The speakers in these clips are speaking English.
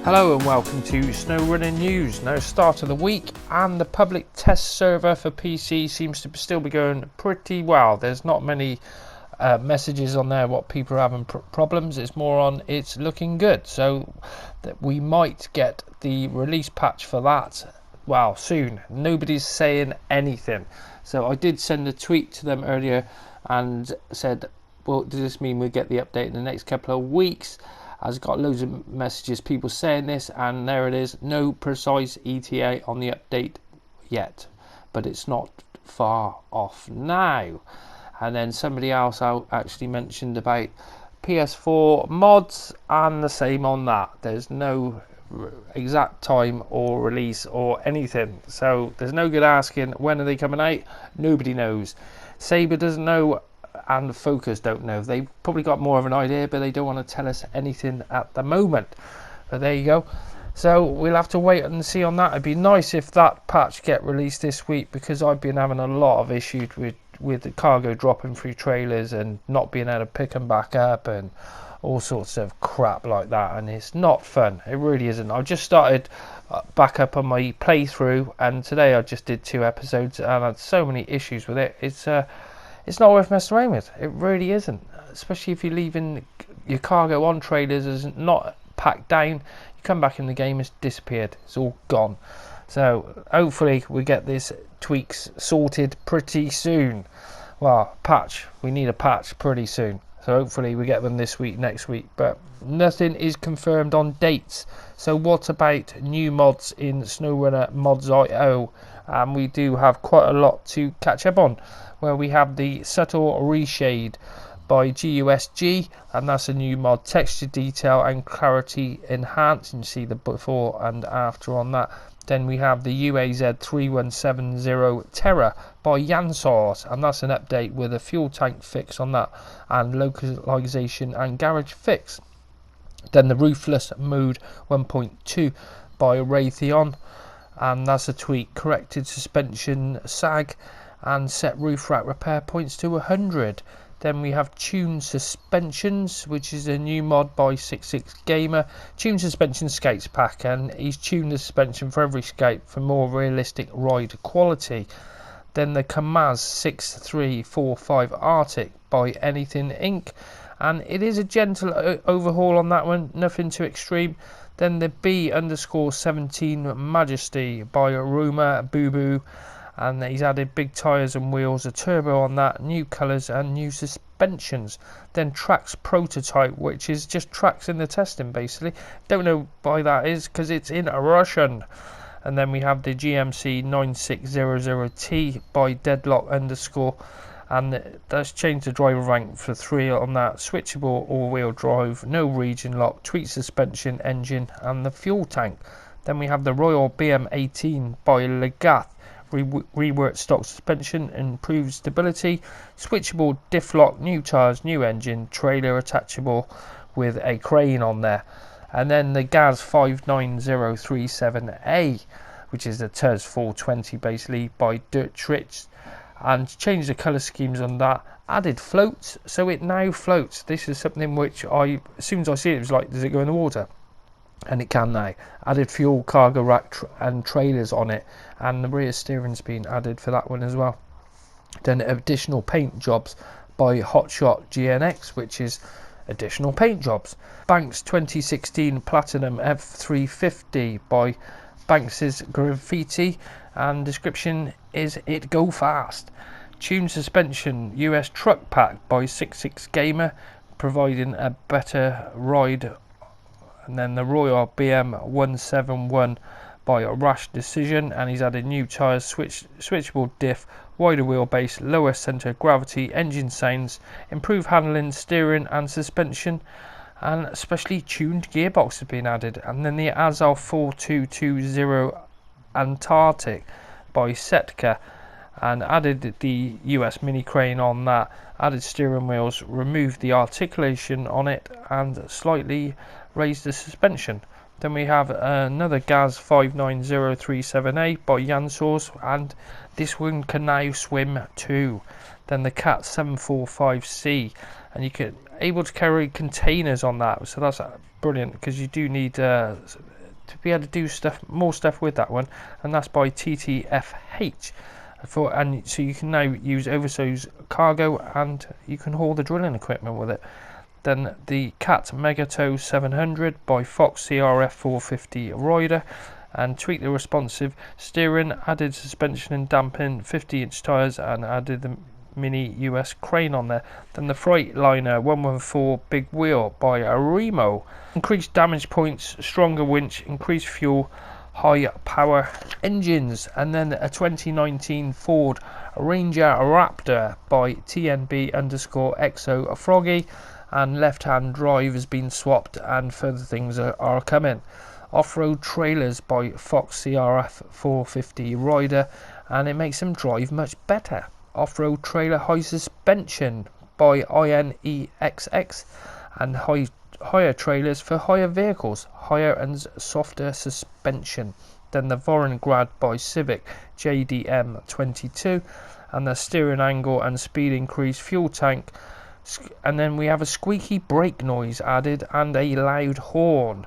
Hello and welcome to Snowrunner News. Now, start of the week, and the public test server for PC seems to still be going pretty well. There's not many messages on there what people are having problems. It's more on it's looking good, so that we might get the release patch for that soon. Nobody's saying anything, so I did send a tweet to them earlier and said, well, does this mean we get the update in the next couple of weeks? I've got loads of messages, people saying this, and there it is. No precise ETA on the update yet, but it's not far off now. And then somebody else actually mentioned about PS4 mods, and the same on that. There's no exact time or release or anything, so there's no good asking when are they coming out. Nobody knows. Saber doesn't know, and Focus don't know. They've probably got more of an idea, but they don't want to tell us anything at the moment. But there you go. So we'll have to wait and see on that. It'd be nice if that patch get released this week, because I've been having a lot of issues with the cargo dropping through trailers and not being able to pick them back up and all sorts of crap like that, and it's not fun. It really isn't. I've just started back up on my playthrough, and today I just did 2 episodes and I had so many issues with it. It's not worth messing around with. It really isn't. Especially if you're leaving your cargo on trailers as not packed down. You come back in the game, it's disappeared. It's all gone. So hopefully we get this tweaks sorted pretty soon. Well, patch. We need a patch pretty soon. So hopefully we get them this week, next week. But nothing is confirmed on dates. So what about new mods in Snowrunner Mods.io? We do have quite a lot to catch up on, where we have the Subtle Reshade by GUSG, and that's a new mod. Texture detail and clarity enhanced. You can see the before and after on that. Then we have the UAZ 3170 Terror by Jansors, and that's an update with a fuel tank fix on that, and localization and garage fix. Then the Roofless Mode 1.2 by Raytheon, and that's a tweak. Corrected suspension sag and set roof rack repair points to 100. Then we have Tuned Suspensions, which is a new mod by 66 Gamer. Tuned Suspension Skates pack, and he's tuned the suspension for every skate for more realistic ride quality. Then the Kamaz 6345 Arctic by Anything Inc., and it is a gentle overhaul on that one, nothing too extreme. Then the B_17 Majesty by Roma Boo Boo, and he's added big tyres and wheels, a turbo on that, new colours and new suspensions. Then Trax Prototype, which is just tracks in the testing basically. Don't know why that is, because it's in Russian. And then we have the GMC 9600T by Deadlock _, and that's changed the driver rank for 3 on that. Switchable all-wheel drive, no region lock, tweaked suspension, engine and the fuel tank. Then we have the Royal BM18 by Legath. Reworked stock suspension, improved stability, switchable diff lock, new tyres, new engine, trailer attachable with a crane on there. And then the GAZ 59037A, which is the TUS 420 basically by Dirtrich, and changed the colour schemes on that. Added floats, so it now floats. This is something which as soon as I see it, it was like, does it go in the water? And it can now. Added fuel, cargo rack and trailers on it, and the rear steering's been added for that one as well. Then additional paint jobs by Hotshot GNX, which is additional paint jobs. Banks 2016 Platinum F350 by Banks's Graffiti, and description is it go fast. Tuned suspension US truck pack by 66 Gamer, providing a better ride. And then the Royal BM171 by Rash Decision, and he's added new tyres, switchable diff, wider wheelbase, lower centre of gravity, engine sounds, improved handling, steering and suspension, and especially tuned gearbox has been added. And then the Azal 4220 Antarctic by Setka, and added the US mini crane on that, added steering wheels, removed the articulation on it and slightly raised the suspension. Then we have another GAZ 59037A by Jansors, and this one can now swim too. Then the Cat 745C, and you can able to carry containers on that, so that's brilliant, because you do need to be able to do more stuff with that one, and that's by TTFH. And so you can now use oversized cargo, and you can haul the drilling equipment with it. Then the Cat Megatow 700 by Fox CRF 450 rider, and tweak the responsive steering, added suspension and damping, 50-inch tyres, and added the mini US crane on there. Then the Freightliner 114 big wheel by Remo, increased damage points, stronger winch, increased fuel, high power engines. And then a 2019 Ford Ranger Raptor by TNB_XO Froggy, and left hand drive has been swapped, and further things are coming. Off-road trailers by Fox CRF 450 rider, and it makes them drive much better. Off-road trailer high suspension by INEXX, and higher trailers for higher vehicles, higher and softer suspension. Then the Vorongrad by Civic JDM 22, and the steering angle and speed increase, fuel tank. And then we have a squeaky brake noise added and a loud horn.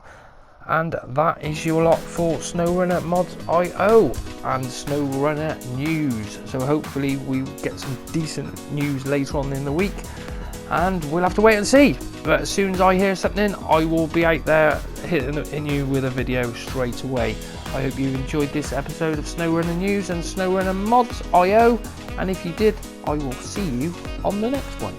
And that is your lot for Snowrunner Mods IO and Snowrunner news. So hopefully we get some decent news later on in the week, and we'll have to wait and see. But as soon as I hear something, I will be out there hitting you with a video straight away. I hope you enjoyed this episode of Snowrunner news and Snowrunner Mods IO, and if you did, I will see you on the next one.